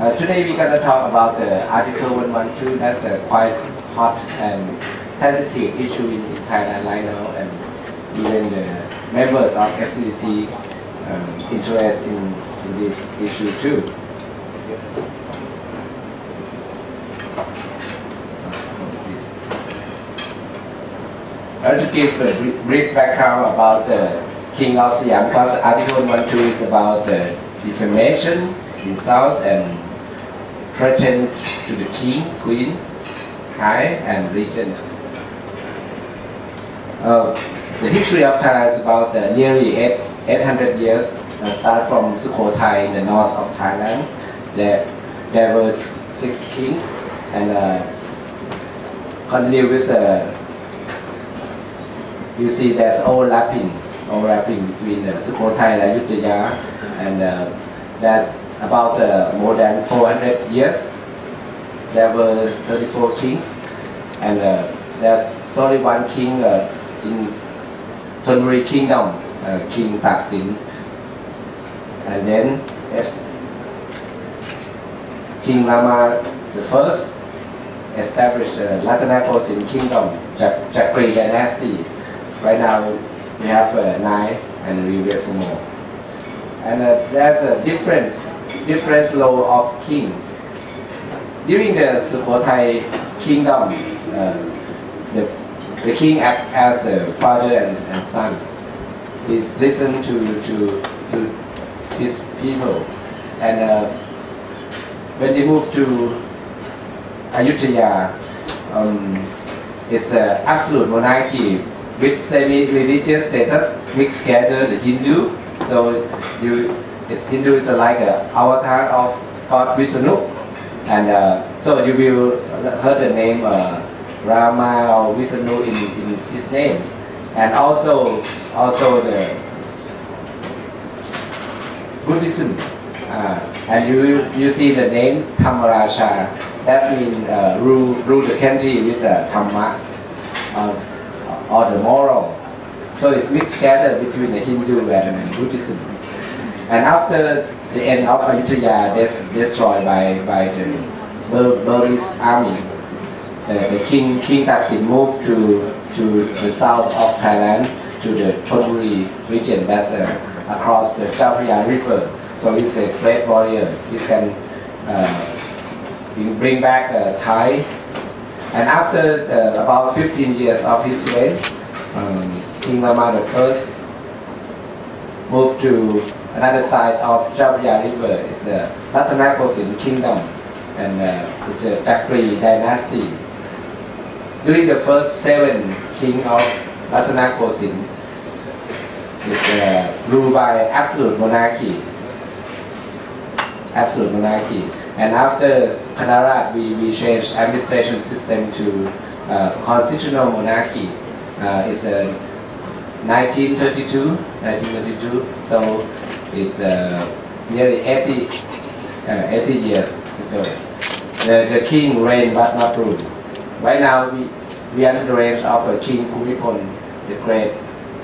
Today we're going to talk about Article 112. That's a quite hot and sensitive issue in Thailand right now, and even the members of FCCT interest in this issue too. I want to give a brief background about King of Siam, because Article 112 is about defamation, insult, and threaten to the king, queen, high, and regent. The history of Thailand is about nearly 800 years. Start from Sukhothai in the north of Thailand. There were 6 kings, and continue with you see there's overlapping between Sukhothai and Ayutthaya, and that's about more than 400 years. There were 34 kings, and there's only one king in Thonburi Kingdom, King Taksin. And then King Rama I established the Ratanakosin Kingdom, Chakri Dynasty. Right now we have 9, and we wait for more. And there's a different law of king. During the Sukhothai Kingdom, the king act as a father and sons. He listen to his people, and when they move to Ayutthaya, it's an absolute monarchy with semi-religious status mixed together the Hindu. So Hindu is like an avatar of God Vishnu, and so you will heard the name Rama or Vishnu in his name, and also the Buddhism, and you see the name Dhammarasha. That means rule the country with the Dhamma or the moral. So it's mixed together between the Hindu and Buddhism. And after the end of Ayutthaya, destroyed by the Burmese army, the King Taksin moved to the south of Thailand, to the Thonburi region, that's across the Chao Phraya River. So he's a great warrior. He can bring back Thai. And after about 15 years of his reign, King Rama I moved to another side of Chao Phraya River. It's the Ratanakosin Kingdom, and it's a Chakri Dynasty. During the first 7 kings of Ratanakosin, it's ruled by absolute monarchy. And after Kanarat, we changed administration system to constitutional monarchy. It's 1932. So it's nearly 80 years ago. The king reigned but not ruled. Right now we are under the reign of King Bhumibol, the great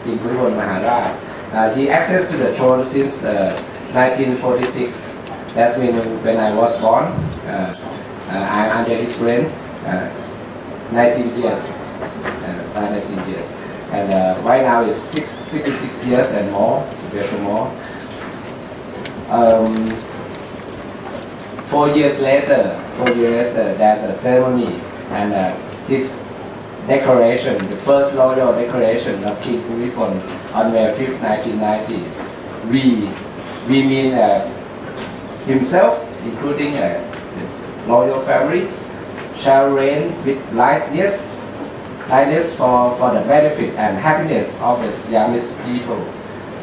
King Bhumibol Maharaj. He accessed to the throne since 1946. That's when I was born. I'm under his reign 19 years, start 19 years. And right now it's 66 years and more, therefore more. 4 years later, there's a ceremony, and his declaration, the first royal declaration of King Bhumibol on May 5th, 1990, we mean himself, including the royal family, shall reign with lightness for the benefit and happiness of the Siamese people.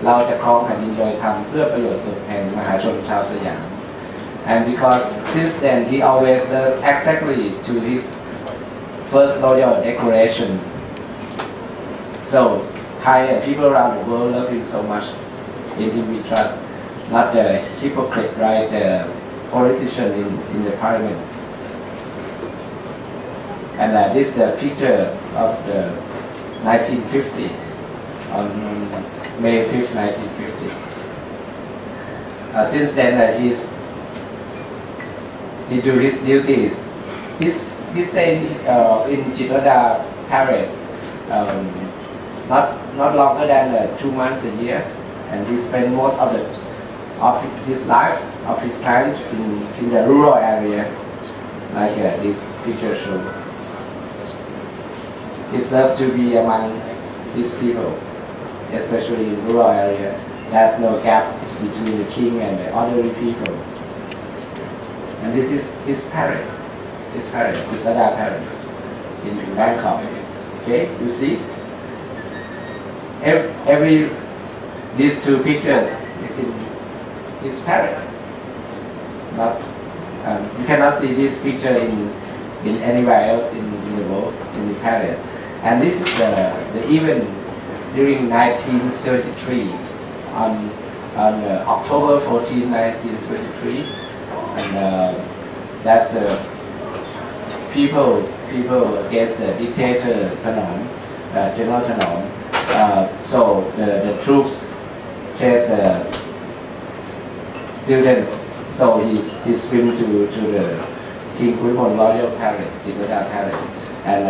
เราจะครองแผ่นดินโดยธรรมเพื่อประโยชน์สุขแห่งมหาชนชาวสยาม And because since then he always does exactly to his first royal declaration. So Thai and people around the world love him so much. In him we trust, not the hypocrite, right? The politician in the parliament. And this is the picture of the 1950 on May 5th, 1950. Since then, he's he do his duties. He stayed in Chitradar, Paris, not longer than 2 months a year, and he spent most of his life, of his time in the rural area, like this picture shows. He loved to be among these people, especially in rural area. There's no gap between the king and the ordinary people. And this is Paris. It's Paris, Chitradar, Paris, in Bangkok. Okay, you see? These two pictures is Paris. Not you cannot see this picture in anywhere else in the world, in Paris. And this is the event during 1973 on October 14, 1973, and that's people against the dictator General Tanon. So the troops chase students. So he swim to the King Bhumibol Royal Palace, Chitradar Palace, and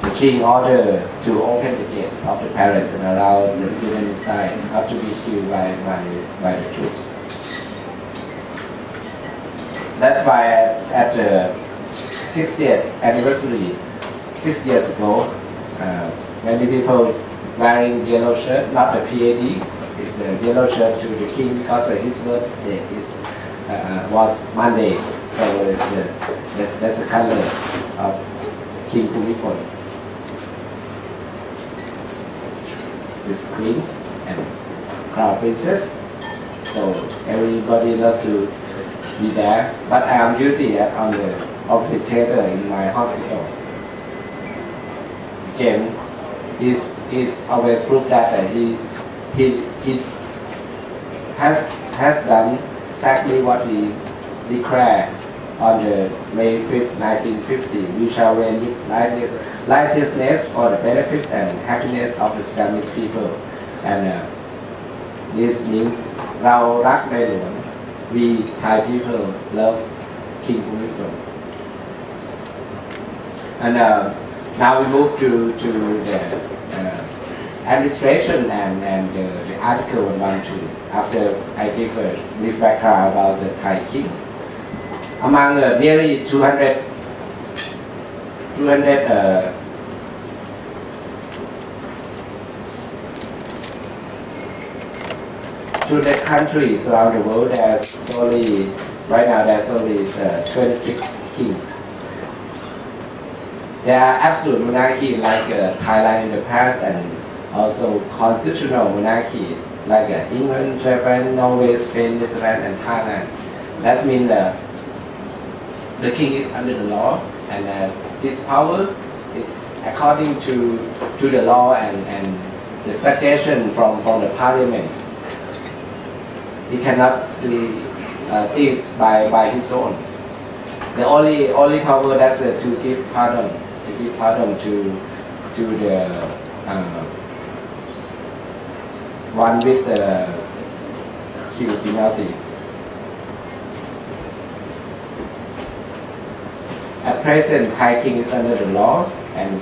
the king ordered to open the gate of the palace and allow the students inside, not to be killed by the troops. That's why at the 60th anniversary, 6 years ago, many people wearing yellow shirt, not the PAD, it's a yellow shirt to the king because his birthday was Monday, so that's the color of King Bhumibol. This queen and crown princess, so everybody love to be there. But I am duty on the opposite theater in my hospital. James is always proof that he has done exactly what he declared on the May 5th, 1950. We shall reign with righteousness for the benefit and happiness of the Siamese people. And this means เรารักในหลวง We Thai people love King Bhumibol. And now we move to the administration and the article 112. After I give a brief background about the Thai king. Among nearly 200 countries around the world, right now there's only 26 kings. There are absolute monarchy like Thailand in the past, and also constitutional monarchy like England, Japan, Norway, Spain, Netherlands, and Thailand. That means the king is under the law, and his power is according to the law and the suggestion from the parliament. He cannot do things by his own. The only power that's to give pardon to the one with the kill penalty. At present, Thai king is under the law, and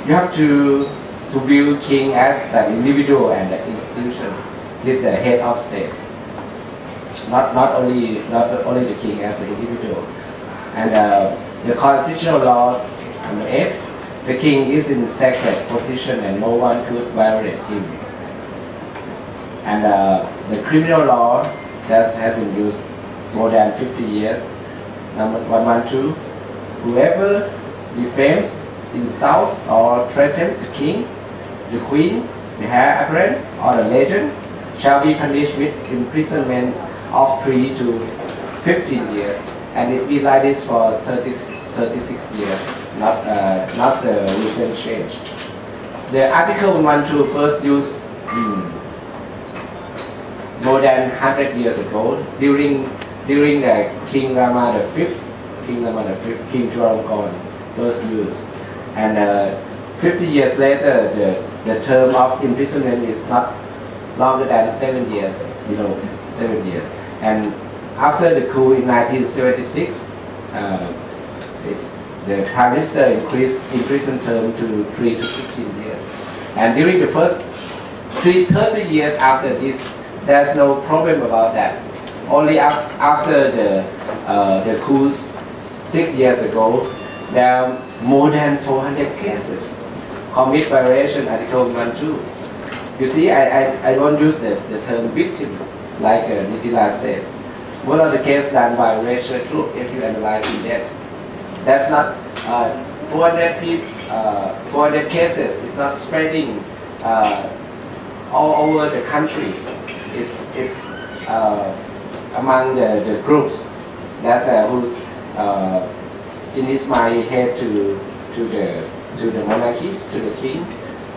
you have to view king as an individual and an institution. He's the head of state. Not only the king as an individual. And the constitutional law number 8, the king is in sacred position and no one could violate him. And the criminal law that has been used more than 50 years. Number 112, whoever defames, insults or threatens the king, the queen, the heir apparent or the legend shall be punished with imprisonment of 3 to 15 years, and it's been like this for 36 years, not the recent change. The Article 112 first used more than 100 years ago during the King Rama V, King Chulalongkorn first used, and 50 years later the term of imprisonment is not longer than 7 years, below 7 years, and after the coup in 1976, the Prime Minister increased imprisonment term to 3 to 15 years. And during the first 30 years after this, there's no problem about that. Only after the coups 6 years ago, there are more than 400 cases commit violation Article 1.2. You see, I don't use the term victim like Nitila said. One of the cases done by racial group, if you analyze in that, that's not 400 cases. It's not spreading all over the country. It's among the groups that's who's in his mind head to the monarchy, to the king.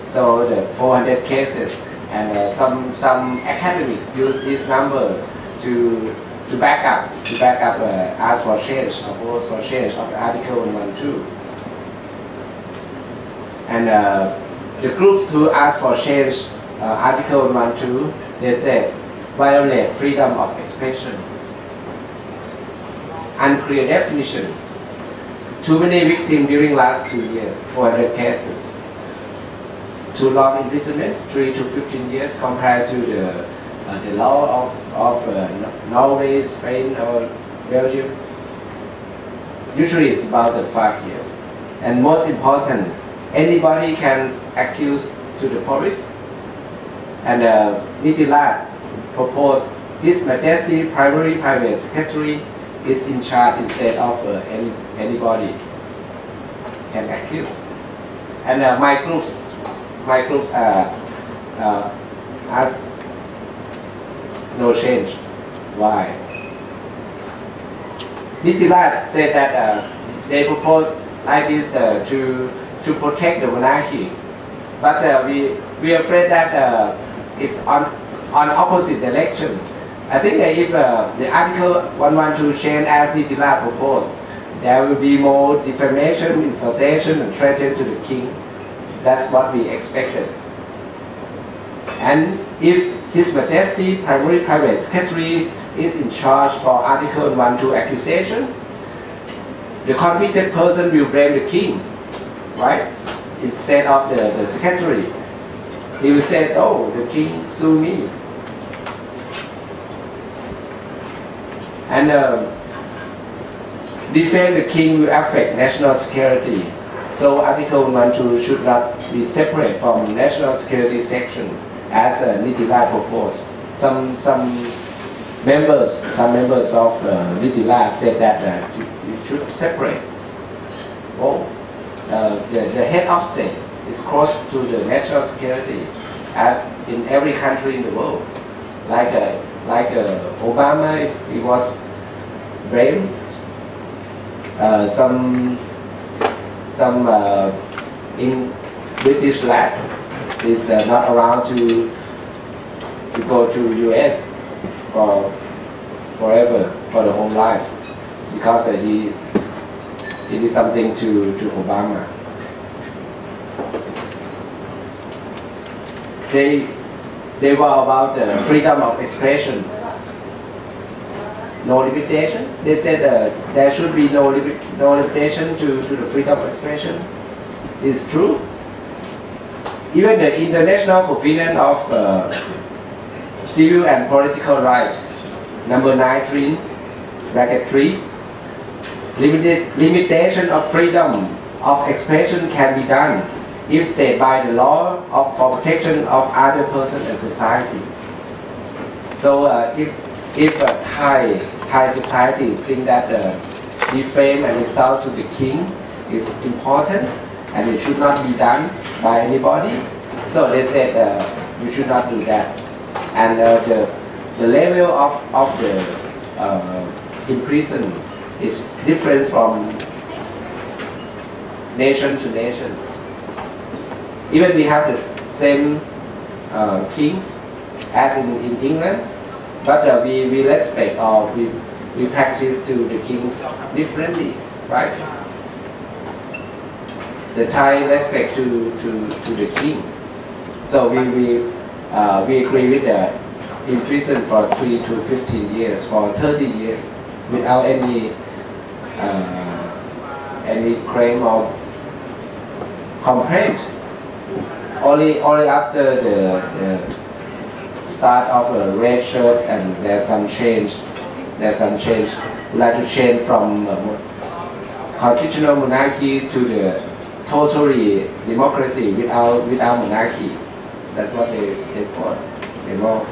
So the 400 cases, and some academics use this number to back up ask for change, oppose for change of Article 1.2. And the groups who ask for change Article 1.2, they said violate freedom of expression. Unclear definition. Too many victims during last 2 years, 400 cases. Too long imprisonment, 3 to 15 years compared to the law of Norway, Spain, or Belgium. Usually it's about 5 years. And most important, anybody can accuse to the police. And Nitila proposed His Majesty Primary Private Secretary is in charge instead of anybody can accuse. And my groups ask no change. Why? Nitila said that they proposed like this to protect the monarchy, but we are afraid that it's on opposite direction. I think that if the Article 112 change as Nitila proposed, there will be more defamation, insultation, and threaten to the king. That's what we expected. And if His Majesty Primary Private Secretary is in charge for Article 112 accusation, the convicted person will blame the king, right? Instead of the secretary. He will say, oh, the king sued me. And defend the king will affect national security. So Article 112 should not be separate from national security section as Nitila proposed. Some members of Nitila said that you should separate. Oh, the head of state is close to the national security, as in every country in the world. Like Obama, if he was blamed, some in British lab is not around to go to US forever, for the whole life, because he did something to Obama. They were about freedom of expression. No limitation. They said there should be no limitation to the freedom of expression. It's true. Even the International Covenant of Civil and Political Rights, number 19, bracket 3, limitation of freedom of expression can be done if stated by the law for protection of other persons and society. So if Thai society think that defame and insult to the king is important and it should not be done by anybody, so they said you should not do that. And the level of the imprisonment is different from nation to nation. Even we have the same king as in England, but we respect or we practice to the kings differently, right? The Thai respect to the king. So we agree with in prison for 3 to 15 years, for 30 years, without any claim or complaint. Only after the start of a red shirt and there's some change. We like to change from constitutional monarchy to the totally democracy without monarchy. That's what they call it.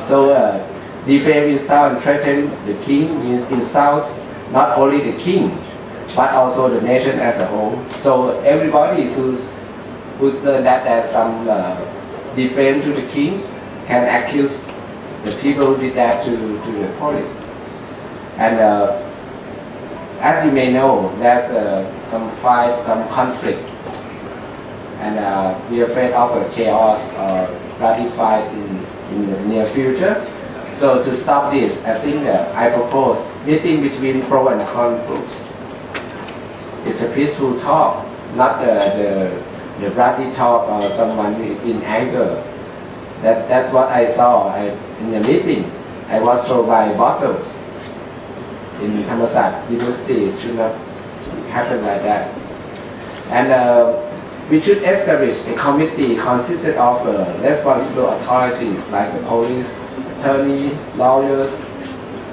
So defame, insult, and threaten the king means insult not only the king but also the nation as a whole. So everybody who's learned that there's some defame to the king can accuse the people who did that to the police. And as you may know, there's some fight, some conflict, and we are afraid of a chaos or bloody fight in the near future. So to stop this, I think I propose meeting between pro and con groups. It's a peaceful talk, not the bloody talk or someone in anger. That's what I saw in the meeting. I was thrown by bottles in Thammasat University. It should not happen like that. And we should establish a committee consisted of responsible authorities like the police, attorney, lawyers,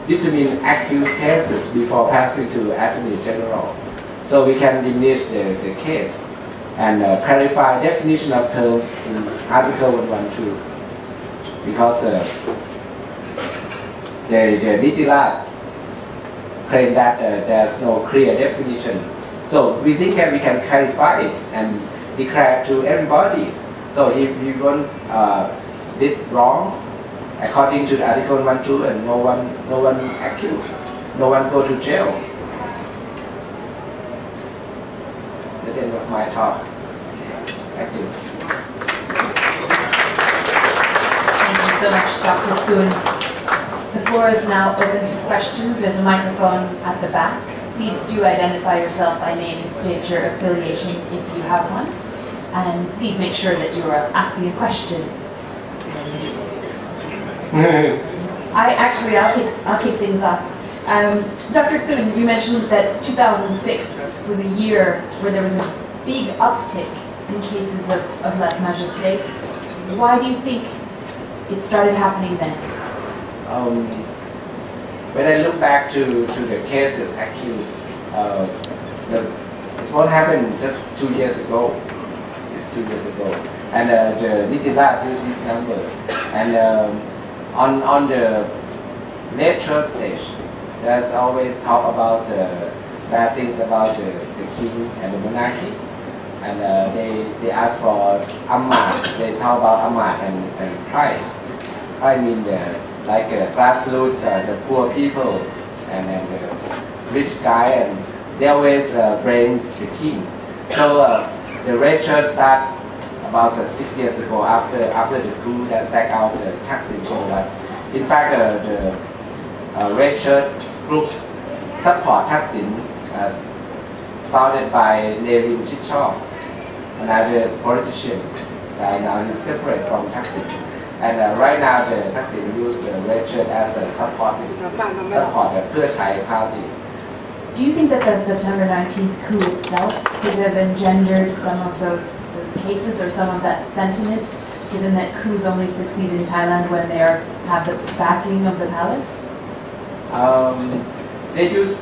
determine accused cases before passing to Attorney General, so we can diminish the case and clarify definition of terms in Article 112, because the Nitila claim that there's no clear definition. So we think that we can clarify it and declare to everybody. So if one did wrong according to the Article 112, and no one accused, no one go to jail. That's the end of my talk. Thank you. Thank you so much, Dr. Tul. The floor is now open to questions. There's a microphone at the back. Please do identify yourself by name and state your affiliation if you have one. And please make sure that you are asking a question. I'll kick things off. Dr. Tul, you mentioned that 2006 was a year where there was a big uptick in cases of lese-majeste. Why do you think it started happening then? When I look back to the cases accused, it's what happened just 2 years ago. It's 2 years ago, and the Nitila used this number, and on the lecture stage, there's always talk about bad things about the king and the monarchy, and they ask for Ahmad. They talk about Ahmad and pride. Pride means like grassroots, the poor people, and the rich guy, and they always blame the king. So the red shirt started about 6 years ago after the coup that sacked out the Thaksin. In fact, the red shirt group support Thaksin, founded by Nevin Chichok, another politician. Now he's separate from Thaksin. And right now, the Thaksin used the red shirt as a support the Pheu Thai parties. Do you think that the September 19th coup itself could have engendered some of those cases or some of that sentiment, given that coups only succeed in Thailand when they have the backing of the palace? They use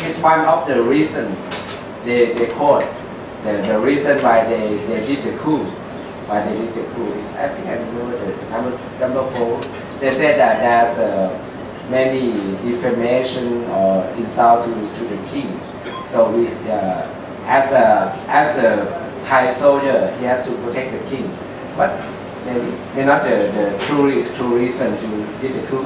it's one of the reason they quote the reason why they did the coup. Why they did the coup is, I think I remember the number 4. They said that there's many defamation or insult to the king. So we, as a Thai soldier, he has to protect the king. But they're not the true reason to did the coup.